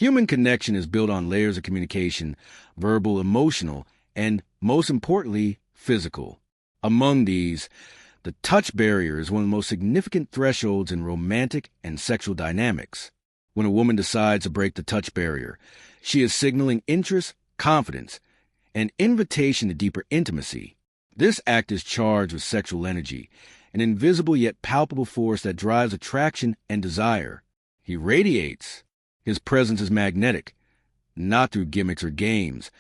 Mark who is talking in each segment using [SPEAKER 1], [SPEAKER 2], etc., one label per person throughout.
[SPEAKER 1] Human connection is built on layers of communication, verbal, emotional, and, most importantly, physical. Among these, the touch barrier is one of the most significant thresholds in romantic and sexual dynamics. When a woman decides to break the touch barrier, she is signaling interest, confidence, and invitation to deeper intimacy. This act is charged with sexual energy, an invisible yet palpable force that drives attraction and desire. He radiates. His presence is magnetic, not through gimmicks or games,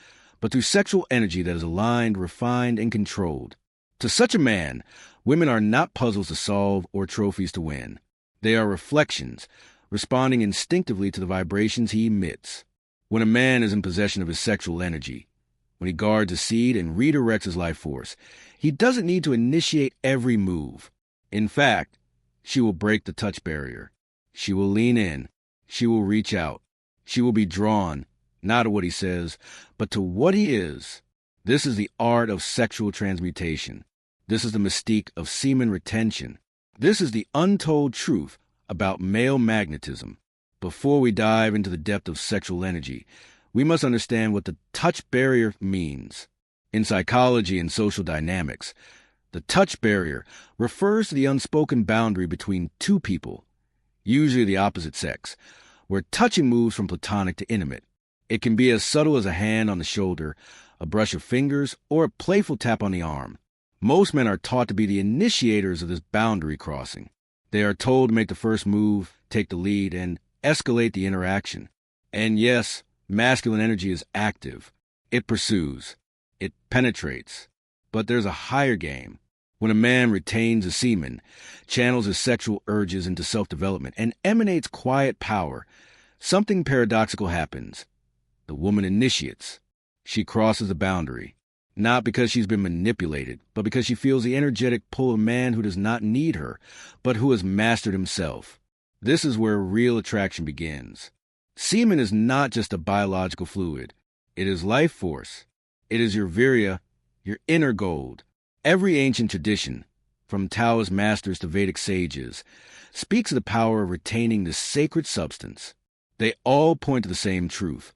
[SPEAKER 1] but through sexual energy that is aligned, refined, and controlled. To such a man, women are not puzzles to solve or trophies to win. They are reflections, responding instinctively to the vibrations he emits. When a man is in possession of his sexual energy, when he guards his seed and redirects his life force, he doesn't need to initiate every move. In fact, she will break the touch barrier. She will lean in. She will reach out. She will be drawn, not to what he says, but to what he is. This is the art of sexual transmutation. This is the mystique of semen retention. This is the untold truth about male magnetism. Before we dive into the depth of sexual energy, we must understand what the touch barrier means. In psychology and social dynamics, the touch barrier refers to the unspoken boundary between two people, usually the opposite sex, where touching moves from platonic to intimate. It can be as subtle as a hand on the shoulder, a brush of fingers, or a playful tap on the arm. Most men are taught to be the initiators of this boundary crossing. They are told to make the first move, take the lead, and escalate the interaction. And yes, masculine energy is active. It pursues. It penetrates. But there's a higher game. When a man retains his semen, channels his sexual urges into self-development, and emanates quiet power, something paradoxical happens. The woman initiates. She crosses the boundary, not because she's been manipulated, but because she feels the energetic pull of a man who does not need her, but who has mastered himself. This is where real attraction begins. Semen is not just a biological fluid. It is life force. It is your virya, your inner gold. Every ancient tradition, from Taoist masters to Vedic sages, speaks of the power of retaining this sacred substance. They all point to the same truth.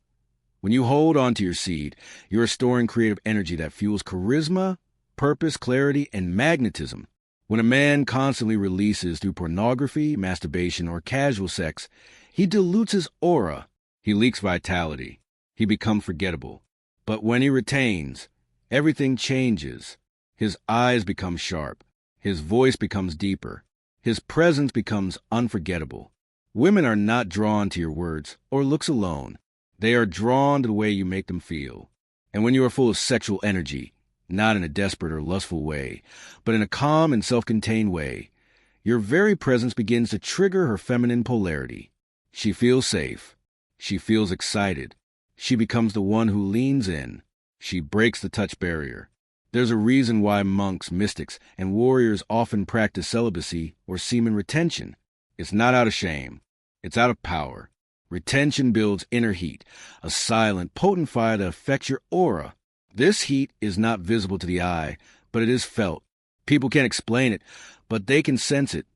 [SPEAKER 1] When you hold on to your seed, you are storing creative energy that fuels charisma, purpose, clarity, and magnetism. When a man constantly releases through pornography, masturbation, or casual sex, he dilutes his aura. He leaks vitality. He becomes forgettable. But when he retains, everything changes. His eyes become sharp. His voice becomes deeper. His presence becomes unforgettable. Women are not drawn to your words or looks alone. They are drawn to the way you make them feel. And when you are full of sexual energy, not in a desperate or lustful way, but in a calm and self-contained way, your very presence begins to trigger her feminine polarity. She feels safe. She feels excited. She becomes the one who leans in. She breaks the touch barrier. There's a reason why monks, mystics, and warriors often practice celibacy or semen retention. It's not out of shame. It's out of power. Retention builds inner heat, a silent, potent fire that affects your aura. This heat is not visible to the eye, but it is felt. People can't explain it, but they can sense it.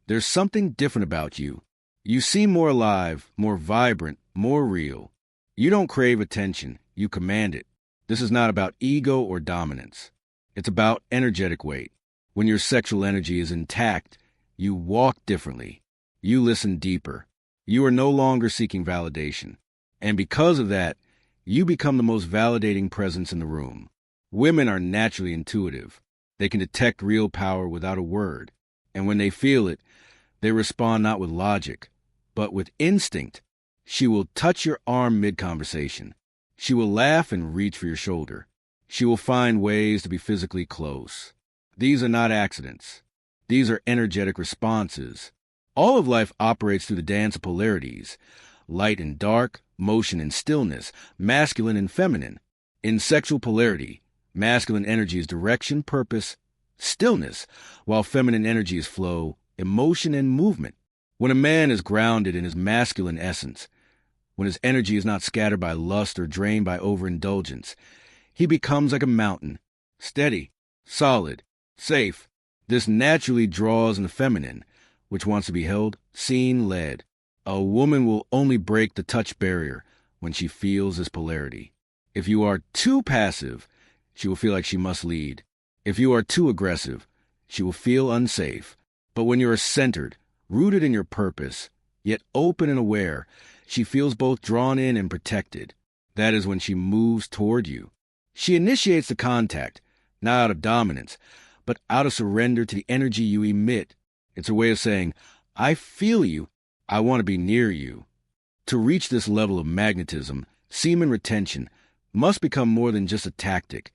[SPEAKER 1] There's something different about you. You seem more alive, more vibrant, more real. You don't crave attention. You command it. This is not about ego or dominance. It's about energetic weight. When your sexual energy is intact, you walk differently. You listen deeper. You are no longer seeking validation. And because of that, you become the most validating presence in the room. Women are naturally intuitive. They can detect real power without a word. And when they feel it, they respond not with logic, but with instinct. She will touch your arm mid-conversation. She will laugh and reach for your shoulder. She will find ways to be physically close. These are not accidents. These are energetic responses. All of life operates through the dance of polarities, light and dark, motion and stillness, masculine and feminine. In sexual polarity, masculine energy is direction, purpose, stillness, while feminine energy is flow, emotion, and movement. When a man is grounded in his masculine essence, when his energy is not scattered by lust or drained by overindulgence, he becomes like a mountain, steady, solid, safe. This naturally draws in the feminine, which wants to be held, seen, led. A woman will only break the touch barrier when she feels this polarity. If you are too passive, she will feel like she must lead. If you are too aggressive, she will feel unsafe. But when you are centered, rooted in your purpose, yet open and aware, she feels both drawn in and protected. That is when she moves toward you. She initiates the contact, not out of dominance, but out of surrender to the energy you emit. It's a way of saying, I feel you, I want to be near you. To reach this level of magnetism, semen retention must become more than just a tactic.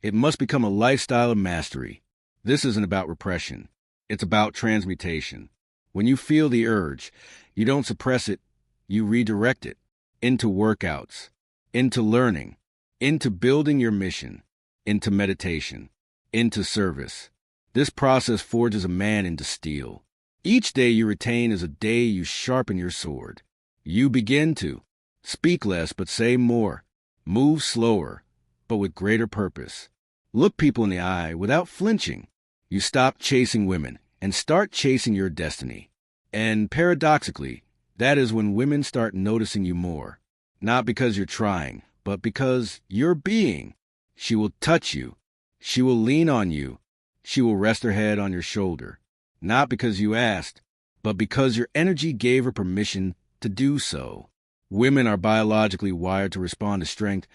[SPEAKER 1] It must become a lifestyle of mastery. This isn't about repression. It's about transmutation. When you feel the urge, you don't suppress it, you redirect it into workouts, into learning, into building your mission, into meditation, into service. This process forges a man into steel. Each day you retain is a day you sharpen your sword. You begin to speak less but say more, move slower but with greater purpose. Look people in the eye without flinching. You stop chasing women and start chasing your destiny. And paradoxically, that is when women start noticing you more. Not because you're trying, but because you're being. She will touch you. She will lean on you. She will rest her head on your shoulder. Not because you asked, but because your energy gave her permission to do so. Women are biologically wired to respond to strength,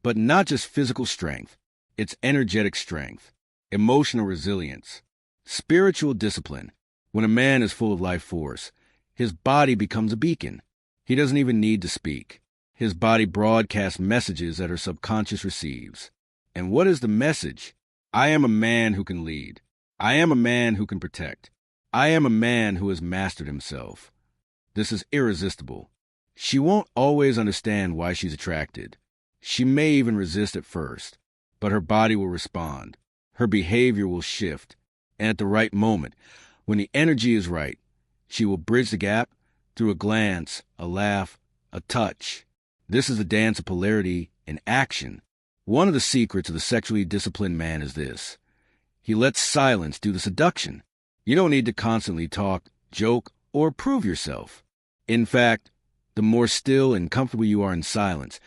[SPEAKER 1] but not just physical strength. It's energetic strength, emotional resilience, spiritual discipline. When a man is full of life force, his body becomes a beacon. He doesn't even need to speak. His body broadcasts messages that her subconscious receives. And what is the message? I am a man who can lead. I am a man who can protect. I am a man who has mastered himself. This is irresistible. She won't always understand why she's attracted. She may even resist at first, but her body will respond. Her behavior will shift. And at the right moment, when the energy is right, she will bridge the gap through a glance, a laugh, a touch. This is the dance of polarity in action. One of the secrets of the sexually disciplined man is this. He lets silence do the seduction. You don't need to constantly talk, joke, or prove yourself. In fact, the more still and comfortable you are in silence,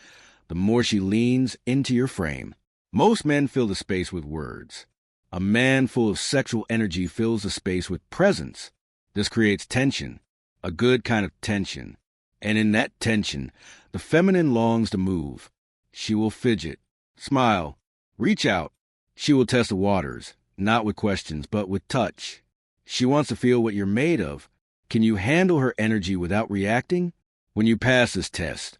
[SPEAKER 1] the more she leans into your frame. Most men fill the space with words. A man full of sexual energy fills the space with presence. This creates tension, a good kind of tension. And in that tension, the feminine longs to move. She will fidget, smile, reach out. She will test the waters, not with questions, but with touch. She wants to feel what you're made of. Can you handle her energy without reacting? When you pass this test,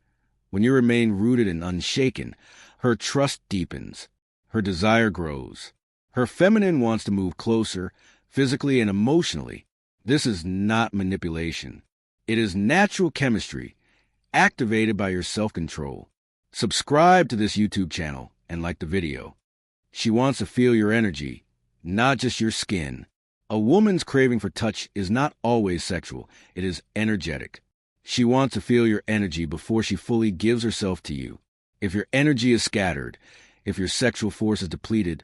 [SPEAKER 1] when you remain rooted and unshaken, her trust deepens, her desire grows. Her feminine wants to move closer, physically and emotionally. This is not manipulation. It is natural chemistry, activated by your self-control. Subscribe to this YouTube channel and like the video. She wants to feel your energy, not just your skin. A woman's craving for touch is not always sexual. It is energetic. She wants to feel your energy before she fully gives herself to you. If your energy is scattered, if your sexual force is depleted,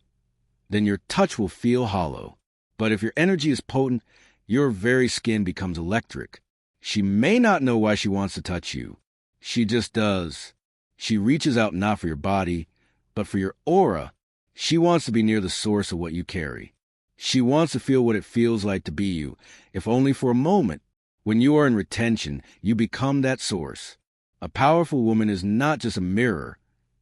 [SPEAKER 1] then your touch will feel hollow. But if your energy is potent, your very skin becomes electric. She may not know why she wants to touch you. She just does. She reaches out not for your body, but for your aura. She wants to be near the source of what you carry. She wants to feel what it feels like to be you, if only for a moment. When you are in retention, you become that source. A powerful woman is not just a mirror.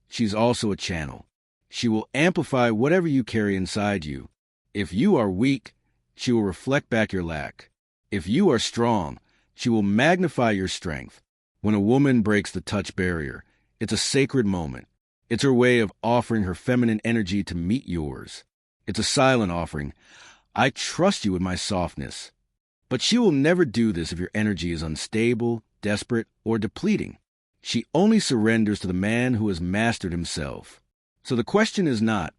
[SPEAKER 1] She's also a channel. She will amplify whatever you carry inside you. If you are weak, she will reflect back your lack. If you are strong, she will magnify your strength. When a woman breaks the touch barrier, it's a sacred moment. It's her way of offering her feminine energy to meet yours. It's a silent offering. I trust you with my softness. But she will never do this if your energy is unstable, desperate, or depleting. She only surrenders to the man who has mastered himself. So the question is not,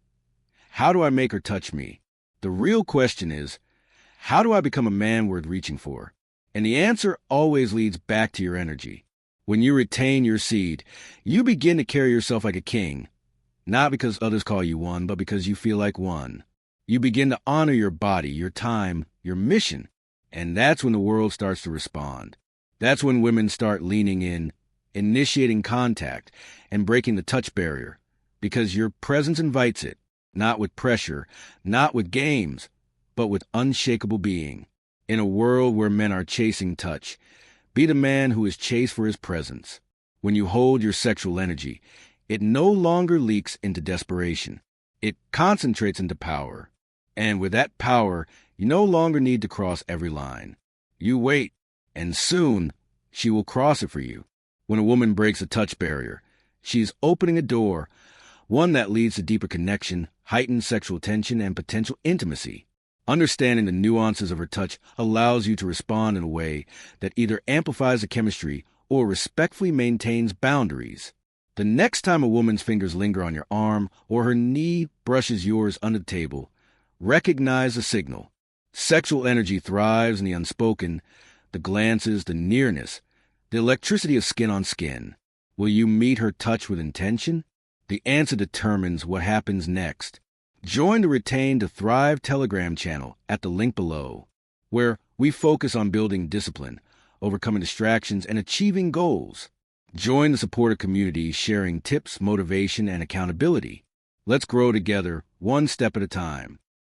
[SPEAKER 1] how do I make her touch me? The real question is, how do I become a man worth reaching for? And the answer always leads back to your energy. When you retain your seed, you begin to carry yourself like a king. Not because others call you one, but because you feel like one. You begin to honor your body, your time, your mission. And that's when the world starts to respond. That's when women start leaning in, initiating contact, and breaking the touch barrier, because your presence invites it, not with pressure, not with games, but with unshakable being. In a world where men are chasing touch, be the man who is chased for his presence. When you hold your sexual energy, it no longer leaks into desperation. It concentrates into power. And with that power, you no longer need to cross every line. You wait, and soon she will cross it for you. When a woman breaks a touch barrier, she's opening a door, one that leads to deeper connection, heightened sexual tension, and potential intimacy. Understanding the nuances of her touch allows you to respond in a way that either amplifies the chemistry or respectfully maintains boundaries. The next time a woman's fingers linger on your arm or her knee brushes yours under the table, recognize the signal. Sexual energy thrives in the unspoken, the glances, the nearness, the electricity of skin on skin. Will you meet her touch with intention? The answer determines what happens next. Join the Retain to Thrive Telegram channel at the link below, where we focus on building discipline, overcoming distractions, and achieving goals. Join the supportive community sharing tips, motivation, and accountability. Let's grow together, one step at a time.